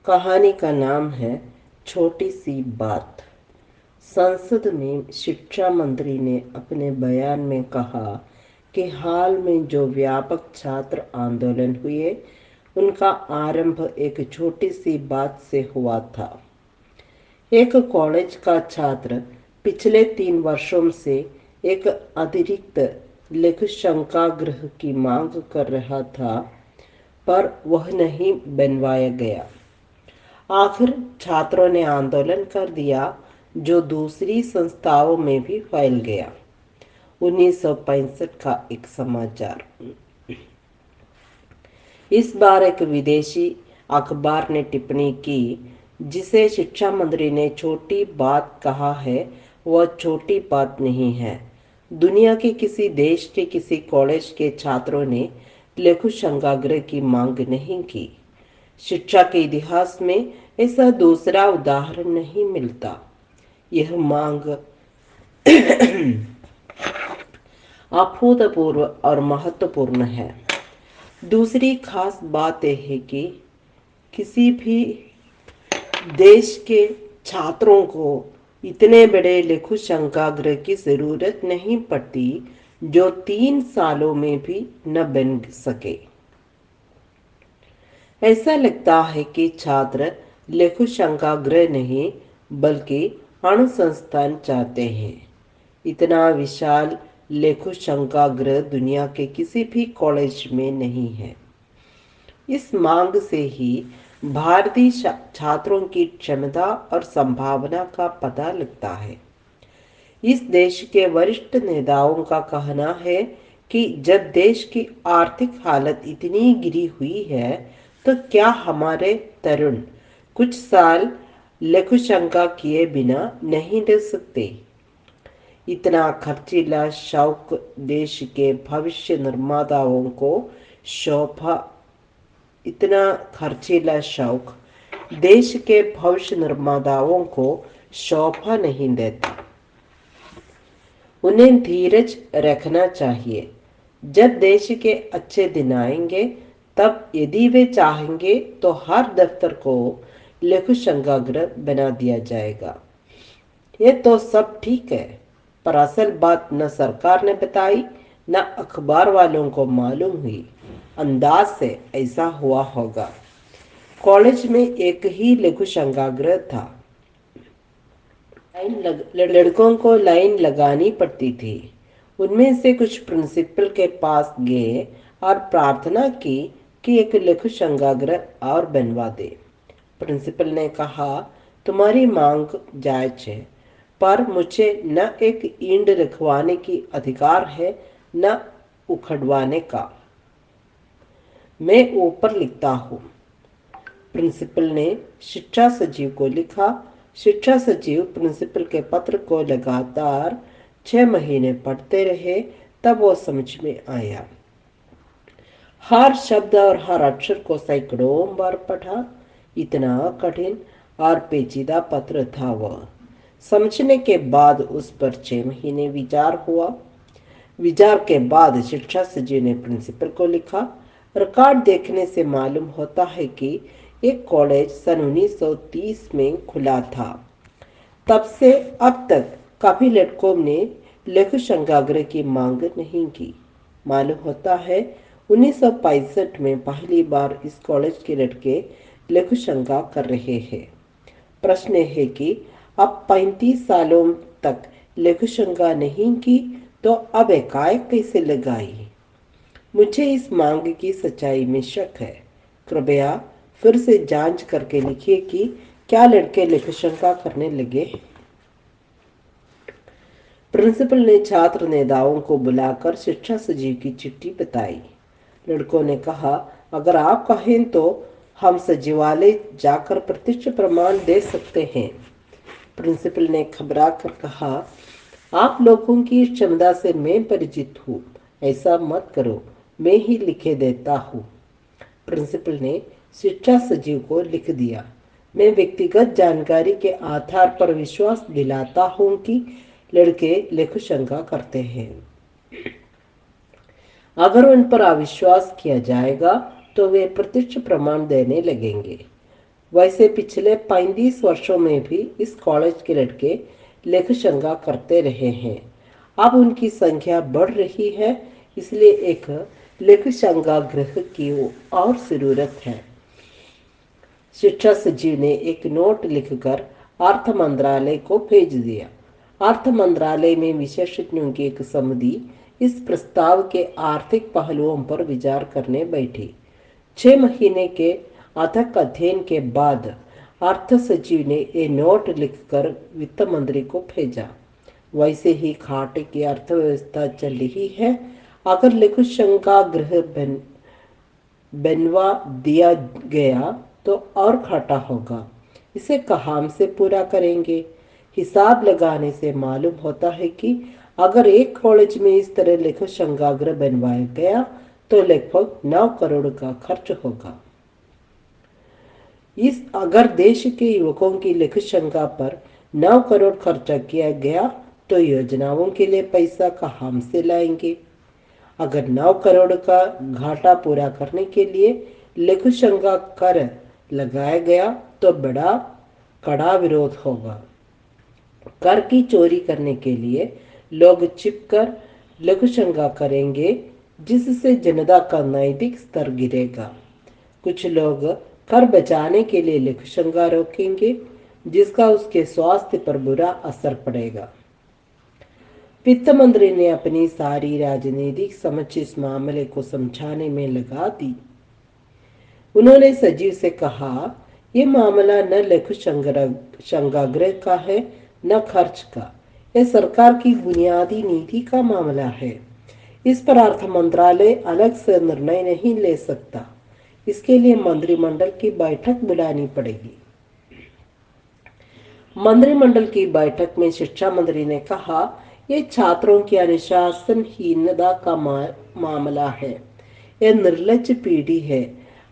कहानी का नाम है छोटी सी बात। संसद में शिक्षा मंत्री ने अपने बयान में कहा कि हाल में जो व्यापक छात्र आंदोलन हुए उनका आरंभ एक छोटी सी बात से हुआ था। एक कॉलेज का छात्र पिछले 3 वर्षों से एक अतिरिक्त लघु शंकागृह की मांग कर रहा था, पर वह नहीं बनवाया गया। आखिर छात्रों ने आंदोलन कर दिया, जो दूसरी संस्थाओं में भी फैल गया। 1965 का एक समाचार। इस बार एक विदेशी अखबार ने टिप्पणी की, जिसे शिक्षा मंत्री ने छोटी बात कहा है वह छोटी बात नहीं है। दुनिया के किसी देश के किसी कॉलेज के छात्रों ने लघु शंकागृह की मांग नहीं की। शिक्षा के इतिहास में ऐसा दूसरा उदाहरण नहीं मिलता। यह मांग अभूतपूर्व और महत्वपूर्ण है। दूसरी खास बात यह है कि किसी भी देश के छात्रों को इतने बड़े लघु शंकागृह की जरूरत नहीं पड़ती, जो 3 सालों में भी न बन सके। ऐसा लगता है कि छात्र लघु शंकागृह नहीं बल्कि अनुसंधान चाहते हैं। इतना विशाल लघु शंकागृह दुनिया के किसी भी कॉलेज में नहीं है। इस मांग से ही भारतीय छात्रों की क्षमता और संभावना का पता लगता है। इस देश के वरिष्ठ नेताओं का कहना है कि जब देश की आर्थिक हालत इतनी गिरी हुई है, तो क्या हमारे तरुण कुछ साल लघु शंका किए बिना नहीं रह सकते? इतना खर्चीला शौक देश के भविष्य निर्माताओं को शोभा इतना खर्चीला शौक देश के भविष्य निर्माताओं को शोभा नहीं देता। उन्हें धीरज रखना चाहिए। जब देश के अच्छे दिन आएंगे, तब यदि वे चाहेंगे तो हर दफ्तर को लघु शंकागृह बना दिया जाएगा। ये तो सब ठीक है, पर असल बात न सरकार ने बताई न अखबार वालों को मालूम हुई। अंदाज से ऐसा हुआ होगा। कॉलेज में एक ही लघु शंकागृह था। लड़कों को लाइन लगानी पड़ती थी। उनमें से कुछ प्रिंसिपल के पास गए और प्रार्थना की कि एक लघु शंकागृह और बनवा दे। प्रिंसिपल ने कहा, तुम्हारी मांग जायज है, पर मुझे न एक ईंट रखवाने की अधिकार है न उखड़वाने का। मैं ऊपर लिखता हूँ। प्रिंसिपल ने शिक्षा सचिव को लिखा। शिक्षा सचिव प्रिंसिपल के पत्र को लगातार 6 महीने पढ़ते रहे, तब वो समझ में आया। हर शब्द और हर अक्षर को सैकड़ों बार पढ़ा। इतना कठिन और पेचीदा पत्र था वह। समझने के बाद उस पर 6 महीने विचार हुआ। विचार के बाद शिक्षा सचिव ने प्रिंसिपल को लिखा। रिकॉर्ड देखने से मालूम होता है कि एक कॉलेज सन 1930 में खुला था। तब से अब तक कभी लड़कों ने लघु शंकागृह की मांग नहीं की। मालूम होता है 1965 में पहली बार इस कॉलेज के लड़के लघु शंका कर रहे हैं। प्रश्न है कि अब 35 सालों तक लघु शंका नहीं की, तो अब एकाएक कैसे लगाई? मुझे इस मांग की सच्चाई में शक है। कृपया फिर से जांच करके लिखिए कि क्या लड़के लघु शंका करने लगे। प्रिंसिपल ने छात्र नेताओं को बुलाकर शिक्षा सचिव की चिट्ठी बताई। लड़कों ने कहा, अगर आप कहें तो हम सचिवालय जाकर प्रत्यक्ष प्रमाण दे सकते हैं। प्रिंसिपल ने घबरा कर कहा, आप लोगों की क्षमता से मैं परिचित हूँ, ऐसा मत करो, मैं ही लिखे देता हूँ। प्रिंसिपल ने शिक्षा सचिव को लिख दिया, मैं व्यक्तिगत जानकारी के आधार पर विश्वास दिलाता हूँ कि लड़के लघु शंका करते हैं। अगर उन पर अविश्वास किया जाएगा तो वे प्रत्यक्ष प्रमाण देने लगेंगे। वैसे पिछले 35 वर्षों में भी इस कॉलेज के लड़के लेखशंका करते रहे हैं। अब उनकी संख्या बढ़ रही है, इसलिए एक लेखशंका गृह की और जरूरत है। शिक्षा सचिव ने एक नोट लिखकर अर्थ मंत्रालय को भेज दिया। अर्थ मंत्रालय में विशेषज्ञों की एक समिति इस प्रस्ताव के आर्थिक पहलुओं पर विचार करने बैठी। 6 महीने के अथक अध्ययन के बाद अर्थ सचिव ने ये नोट लिखकर वित्त मंत्री को भेजा। वैसे ही खाटे की अर्थव्यवस्था चल रही है। अगर लघुशंका गृह बनवा दिया गया तो और घाटा होगा। इसे कहाँ से पूरा करेंगे? हिसाब लगाने से मालूम होता है कि अगर एक कॉलेज में इस तरह लघुशंकागृह बनवाया गया तो लगभग 9 करोड़ का खर्च होगा। अगर देश के युवकों की लघुशंका पर 9 करोड़ खर्चा किया गया तो योजनाओं के लिए पैसा कहाँ से लाएंगे? अगर 9 करोड़ का घाटा पूरा करने के लिए लघुशंका कर लगाया गया तो बड़ा कड़ा विरोध होगा। कर की चोरी करने के लिए लोग छिपकर लघुशंका करेंगे, जिससे जनता का नैतिक स्तर गिरेगा। कुछ लोग कर बचाने के लिए लघुशंका रोकेंगे, जिसका उसके स्वास्थ्य पर बुरा असर पड़ेगा। वित्त मंत्री ने अपनी सारी राजनीतिक समझ इस मामले को समझाने में लगा दी। उन्होंने सचिव से कहा, यह मामला न लघुशंकागृह का है न खर्च का, यह सरकार की बुनियादी नीति का मामला है। इस पर अर्थ मंत्रालय अलग से निर्णय नहीं ले सकता। इसके लिए मंत्रिमंडल की बैठक बुलानी पड़ेगी। मंत्रिमंडल की बैठक में शिक्षा मंत्री ने कहा, यह छात्रों की अनुशासनहीनता का मामला है। यह निर्लज पीढ़ी है।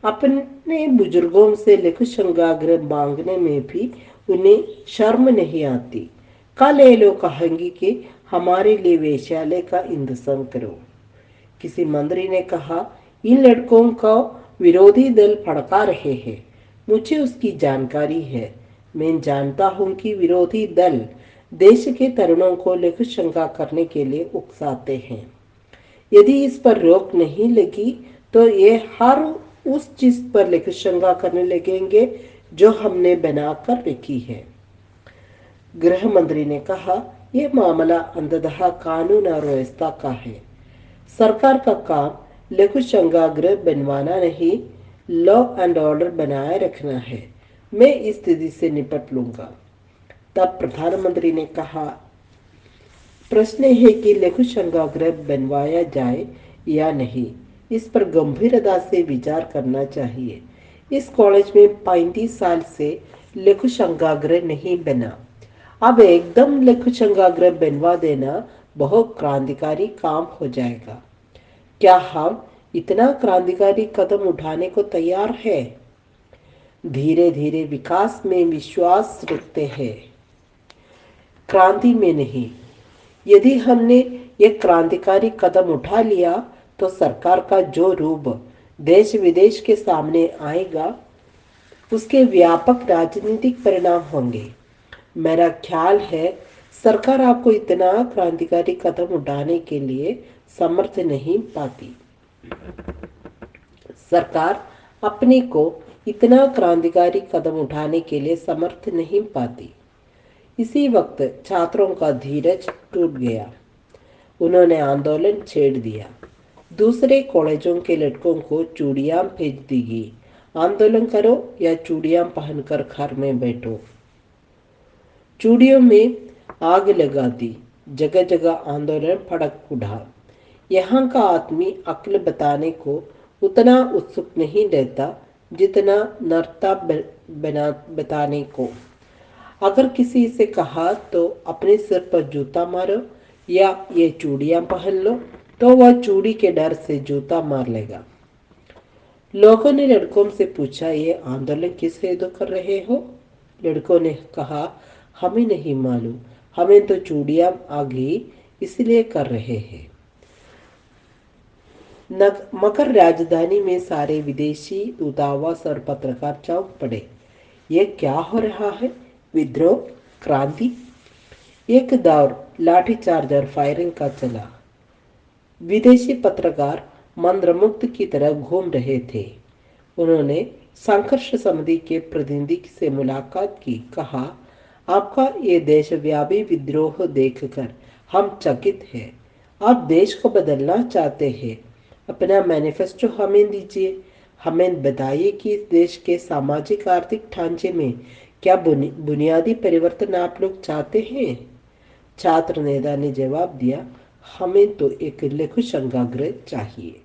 अपने बुजुर्गों से लघुशंकागृह मांगने में भी उन्हें शर्म नहीं आती। कल ये लोग कहेंगे कि हमारे लिए वेश्यालय का इंतजाम करो। किसी मंत्री ने कहा, इन लड़कों को विरोधी दल भड़का रहे हैं। मुझे उसकी जानकारी है। मैं जानता हूं कि विरोधी दल देश के तरुणों को लघुशंका करने के लिए उकसाते हैं। यदि इस पर रोक नहीं लगी तो ये हर उस चीज पर लघुशंका करने लगेंगे जो हमने बनाकर रखी है। गृह मंत्री ने कहा, यह मामला अंततः कानून और व्यवस्था का है। सरकार का काम लघुशंकागृह बनवाना नहीं, लॉ एंड ऑर्डर बनाए रखना है। मैं इस स्थिति से निपट लूंगा। तब प्रधानमंत्री ने कहा, प्रश्न है कि लघुशंकागृह बनवाया जाए या नहीं। इस पर गंभीरता से विचार करना चाहिए। इस कॉलेज में 35 साल से लघुशंकागृह नहीं बना। अब एकदम लघुशंकागृह बनवा देना बहुत क्रांतिकारी काम हो जाएगा। क्या हम इतना क्रांतिकारी कदम उठाने को तैयार है? धीरे धीरे विकास में विश्वास रखते हैं, क्रांति में नहीं। यदि हमने यह क्रांतिकारी कदम उठा लिया तो सरकार का जो रूप देश विदेश के सामने आएगा, उसके व्यापक राजनीतिक परिणाम होंगे। मेरा ख्याल है सरकार आपको इतना क्रांतिकारी कदम उठाने के लिए समर्थ नहीं पाती। सरकार अपने को इतना क्रांतिकारी कदम उठाने के लिए समर्थ नहीं पाती। इसी वक्त छात्रों का धीरज टूट गया। उन्होंने आंदोलन छेड़ दिया। दूसरे कॉलेजों के लड़कों को चूड़ियां भेज दी गई। आंदोलन करो या चूड़ियां पहनकर घर में बैठो। चूड़ियों में आग लगा दी। जगह जगह आंदोलन भड़क उठा। यहाँ का आदमी अक्ल बताने को उतना उत्सुक नहीं रहता जितना नर्ता बताने को। अगर किसी से कहा तो अपने सिर पर जूता मारो या ये चूड़ियां पहन लो, तो वह चूड़ी के डर से जूता मार लेगा। लोगों ने लड़कों से पूछा, ये आंदोलन किस हेतु कर रहे हो? लड़कों ने कहा, हमें नहीं मालूम, हमें तो चूड़ियां आ गई इसलिए कर रहे हैं। मगर राजधानी में सारे विदेशी दूतावास और पत्रकार चौंक पड़े। ये क्या हो रहा है? विद्रोह, क्रांति? एक दौर लाठीचार्ज और फायरिंग का चला। विदेशी पत्रकार मंत्रमुग्ध की तरह घूम रहे थे। उन्होंने संघर्ष समिति के प्रतिनिधि से मुलाकात की। कहा, आपका ये देशव्यापी विद्रोह देखकर हम चकित हैं। आप देश को बदलना चाहते हैं। अपना मैनिफेस्टो हमें दीजिए। हमें बताइए कि इस देश के सामाजिक आर्थिक ढांचे में क्या बुनियादी परिवर्तन आप लोग चाहते हैं। छात्र नेता ने जवाब दिया, हमें तो एक लघु संघाग्रह चाहिए।